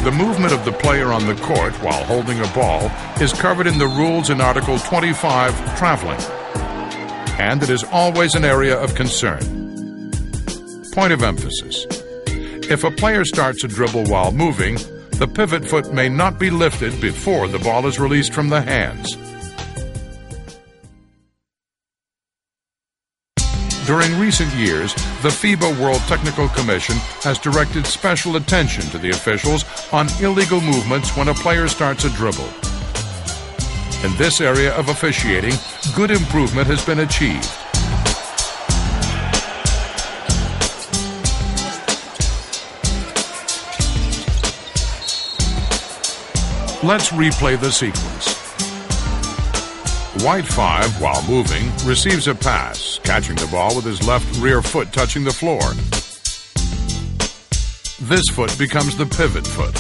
The movement of the player on the court while holding a ball is covered in the rules in Article 25, traveling, and it is always an area of concern. Point of emphasis. If a player starts a dribble while moving, the pivot foot may not be lifted before the ball is released from the hands. During recent years, the FIBA World Technical Commission has directed special attention to the officials on illegal movements when a player starts a dribble. In this area of officiating, good improvement has been achieved. Let's replay the sequence. White 5, while moving, receives a pass, catching the ball with his left rear foot touching the floor. This foot becomes the pivot foot.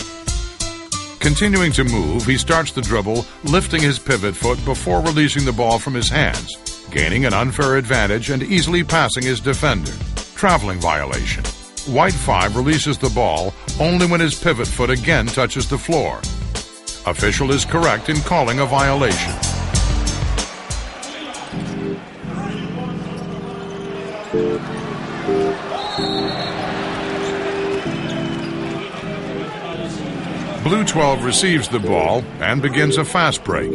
Continuing to move, he starts the dribble, lifting his pivot foot before releasing the ball from his hands, gaining an unfair advantage and easily passing his defender. Traveling violation. White 5 releases the ball only when his pivot foot again touches the floor. Official is correct in calling a violation. Blue 12 receives the ball and begins a fast break.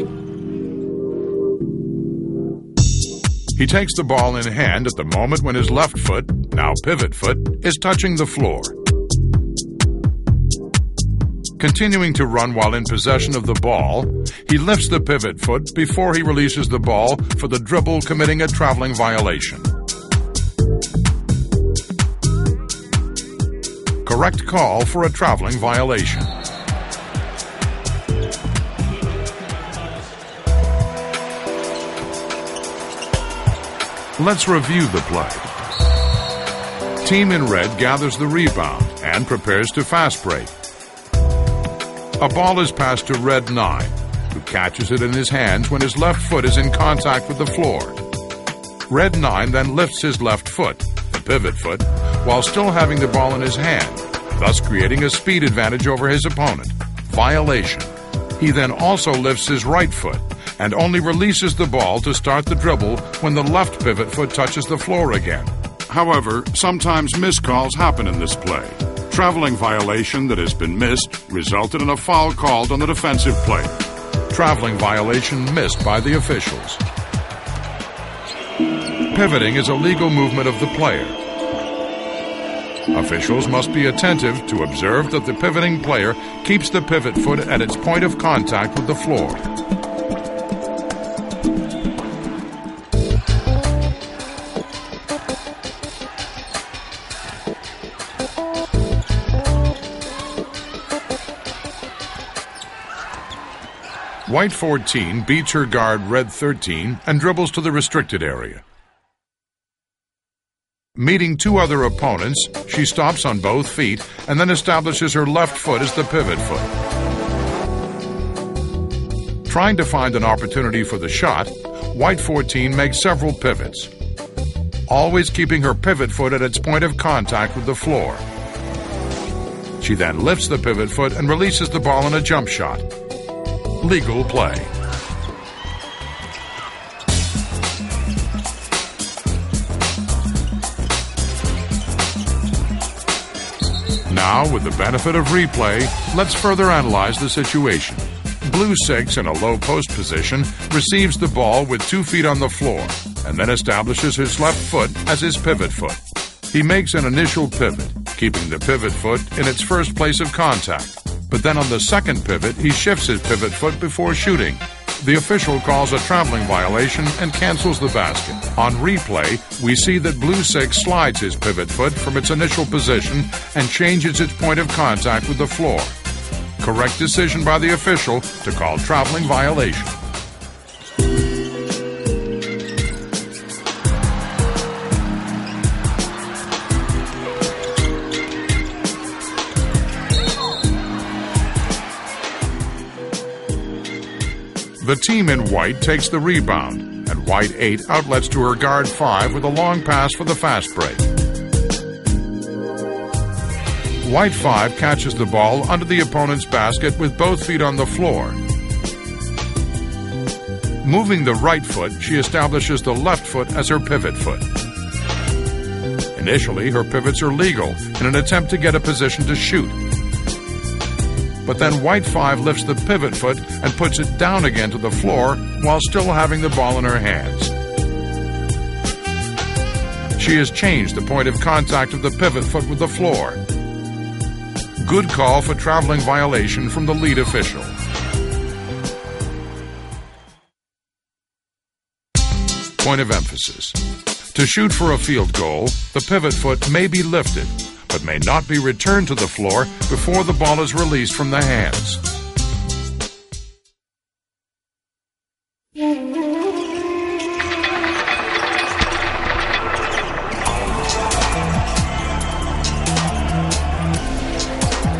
He takes the ball in hand at the moment when his left foot, now pivot foot, is touching the floor. Continuing to run while in possession of the ball, he lifts the pivot foot before he releases the ball for the dribble, committing a traveling violation. Correct call for a traveling violation. Let's review the play. Team in red gathers the rebound and prepares to fast break. A ball is passed to red 9, who catches it in his hands when his left foot is in contact with the floor. Red 9 then lifts his left foot, the pivot foot, while still having the ball in his hand, thus creating a speed advantage over his opponent. Violation. He then also lifts his right foot and only releases the ball to start the dribble when the left pivot foot touches the floor again. However, sometimes miscalls happen in this play. Traveling violation that has been missed resulted in a foul called on the defensive player. Traveling violation missed by the officials. Pivoting is a legal movement of the player. Officials must be attentive to observe that the pivoting player keeps the pivot foot at its point of contact with the floor. White 14 beats her guard red 13 and dribbles to the restricted area. Meeting two other opponents, she stops on both feet and then establishes her left foot as the pivot foot. Trying to find an opportunity for the shot, White 14 makes several pivots, always keeping her pivot foot at its point of contact with the floor. She then lifts the pivot foot and releases the ball in a jump shot. Legal play. Now, with the benefit of replay, let's further analyze the situation. Blue 6, in a low post position, receives the ball with 2 feet on the floor and then establishes his left foot as his pivot foot. He makes an initial pivot, keeping the pivot foot in its first place of contact. But then on the second pivot, he shifts his pivot foot before shooting. The official calls a traveling violation and cancels the basket. On replay, we see that Blue 6 slides his pivot foot from its initial position and changes its point of contact with the floor. Correct decision by the official to call traveling violation. The team in white takes the rebound, and White 8 outlets to her guard 5 with a long pass for the fast break. White 5 catches the ball under the opponent's basket with both feet on the floor. Moving the right foot, she establishes the left foot as her pivot foot. Initially, her pivots are legal in an attempt to get a position to shoot. But then White 5 lifts the pivot foot and puts it down again to the floor while still having the ball in her hands. She has changed the point of contact of the pivot foot with the floor. Good call for traveling violation from the lead official. Point of emphasis. To shoot for a field goal, the pivot foot may be lifted, but may not be returned to the floor before the ball is released from the hands.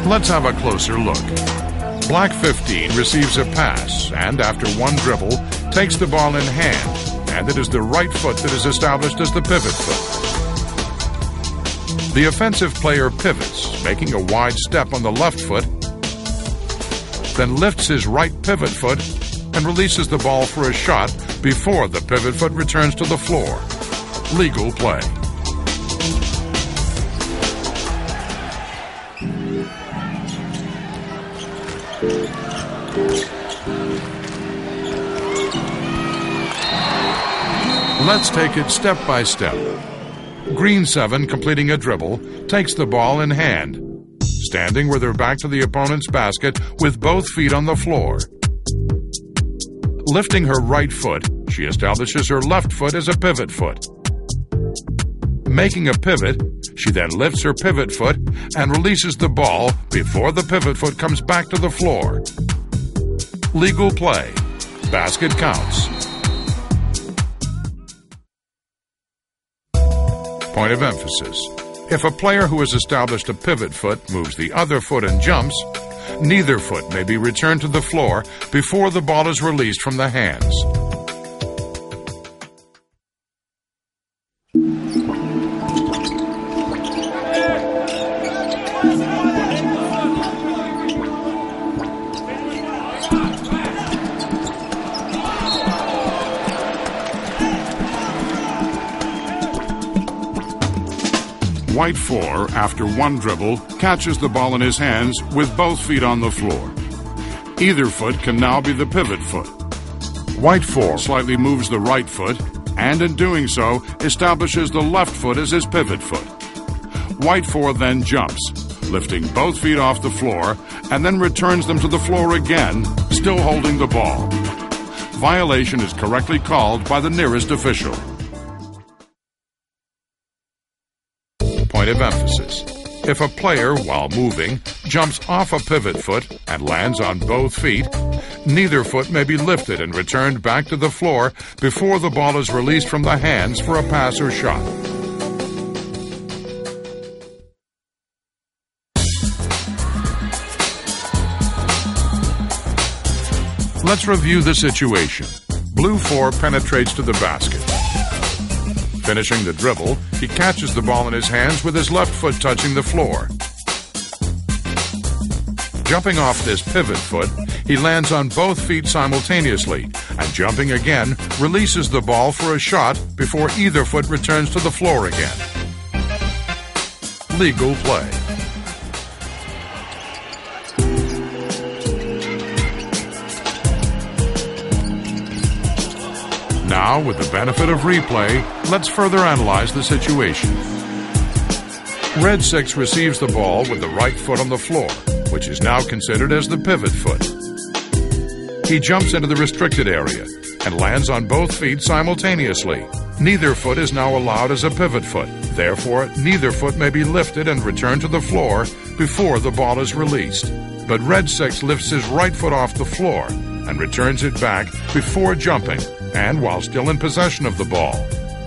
Let's have a closer look. Black 15 receives a pass and, after one dribble, takes the ball in hand, and it is the right foot that is established as the pivot foot. The offensive player pivots, making a wide step on the left foot, then lifts his right pivot foot and releases the ball for a shot before the pivot foot returns to the floor. Legal play. Let's take it step by step. Green 7, completing a dribble, takes the ball in hand, standing with her back to the opponent's basket with both feet on the floor. Lifting her right foot, she establishes her left foot as a pivot foot. Making a pivot, she then lifts her pivot foot and releases the ball before the pivot foot comes back to the floor. Legal play. Basket counts. Point of emphasis. If a player who has established a pivot foot moves the other foot and jumps, neither foot may be returned to the floor before the ball is released from the hands. White 4, after one dribble, catches the ball in his hands with both feet on the floor. Either foot can now be the pivot foot. White 4 slightly moves the right foot, and in doing so, establishes the left foot as his pivot foot. White 4 then jumps, lifting both feet off the floor, and then returns them to the floor again, still holding the ball. Violation is correctly called by the nearest official. Point of emphasis. If a player, while moving, jumps off a pivot foot and lands on both feet, neither foot may be lifted and returned back to the floor before the ball is released from the hands for a pass or shot. Let's review the situation. Blue 4 penetrates to the basket. Finishing the dribble, he catches the ball in his hands with his left foot touching the floor. Jumping off this pivot foot, he lands on both feet simultaneously, and jumping again, releases the ball for a shot before either foot returns to the floor again. Legal play. Now, with the benefit of replay, let's further analyze the situation. Red 6 receives the ball with the right foot on the floor, which is now considered as the pivot foot. He jumps into the restricted area and lands on both feet simultaneously. Neither foot is now allowed as a pivot foot. Therefore, neither foot may be lifted and returned to the floor before the ball is released. But Red 6 lifts his right foot off the floor and returns it back before jumping, and while still in possession of the ball.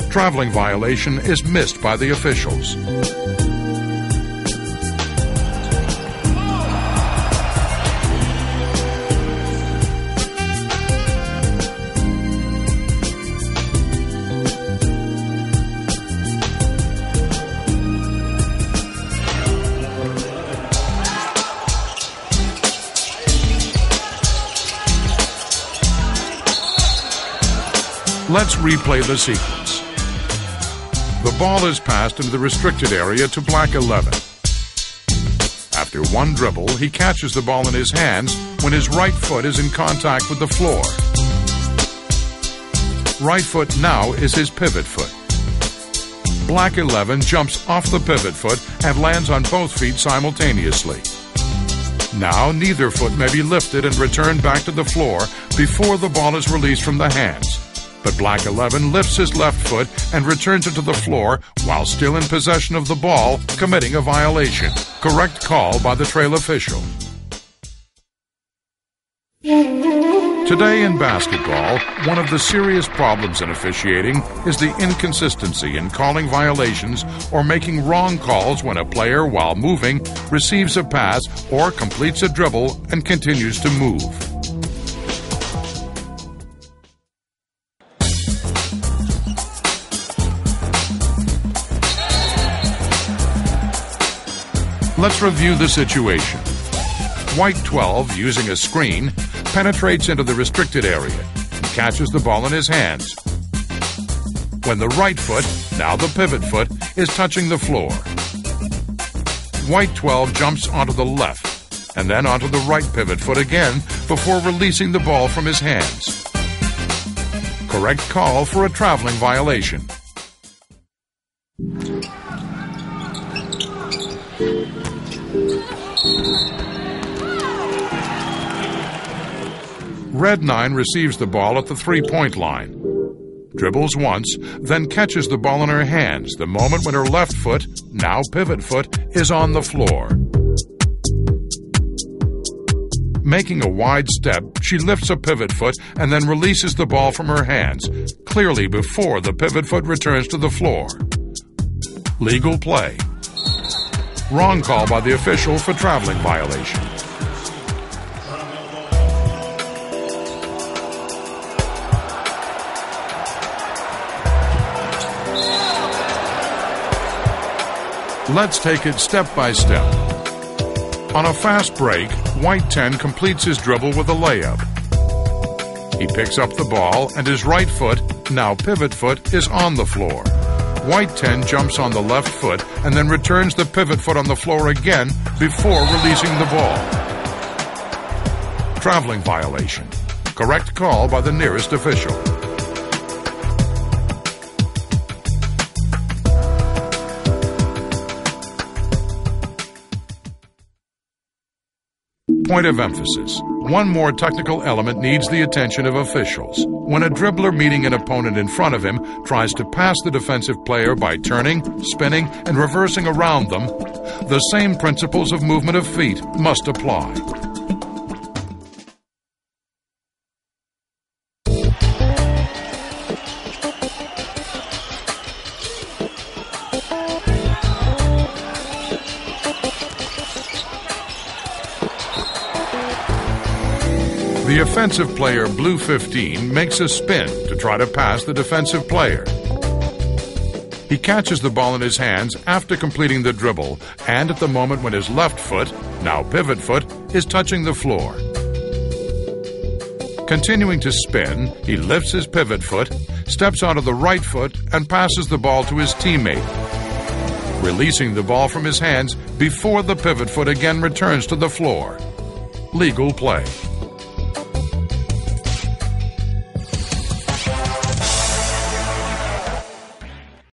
Traveling violation is missed by the officials. Let's replay the sequence. The ball is passed into the restricted area to black 11. After one dribble, he catches the ball in his hands when his right foot is in contact with the floor. Right foot now is his pivot foot. Black 11 jumps off the pivot foot and lands on both feet simultaneously. Now neither foot may be lifted and returned back to the floor before the ball is released from the hands. But Black 11 lifts his left foot and returns it to the floor while still in possession of the ball, committing a violation. Correct call by the trail official. Today in basketball, one of the serious problems in officiating is the inconsistency in calling violations or making wrong calls when a player, while moving, receives a pass or completes a dribble and continues to move. Let's review the situation. White 12, using a screen, penetrates into the restricted area and catches the ball in his hands. When the right foot, now the pivot foot, is touching the floor. White 12 jumps onto the left and then onto the right pivot foot again before releasing the ball from his hands. Correct call for a traveling violation. Red 9 receives the ball at the three-point line, dribbles once, then catches the ball in her hands the moment when her left foot, now pivot foot, is on the floor. Making a wide step, she lifts a pivot foot and then releases the ball from her hands, clearly before the pivot foot returns to the floor. Legal play. Wrong call by the official for traveling violation. Let's take it step by step. On a fast break, White 10 completes his dribble with a layup. He picks up the ball and his right foot, now pivot foot, is on the floor. White 10 jumps on the left foot and then returns the pivot foot on the floor again before releasing the ball. Traveling violation. Correct call by the nearest official. Point of emphasis. One more technical element needs the attention of officials. When a dribbler meeting an opponent in front of him tries to pass the defensive player by turning, spinning, and reversing around them, the same principles of movement of feet must apply. The offensive player, blue 15, makes a spin to try to pass the defensive player. He catches the ball in his hands after completing the dribble and at the moment when his left foot, now pivot foot, is touching the floor. Continuing to spin, he lifts his pivot foot, steps onto the right foot, and passes the ball to his teammate, releasing the ball from his hands before the pivot foot again returns to the floor. Legal play.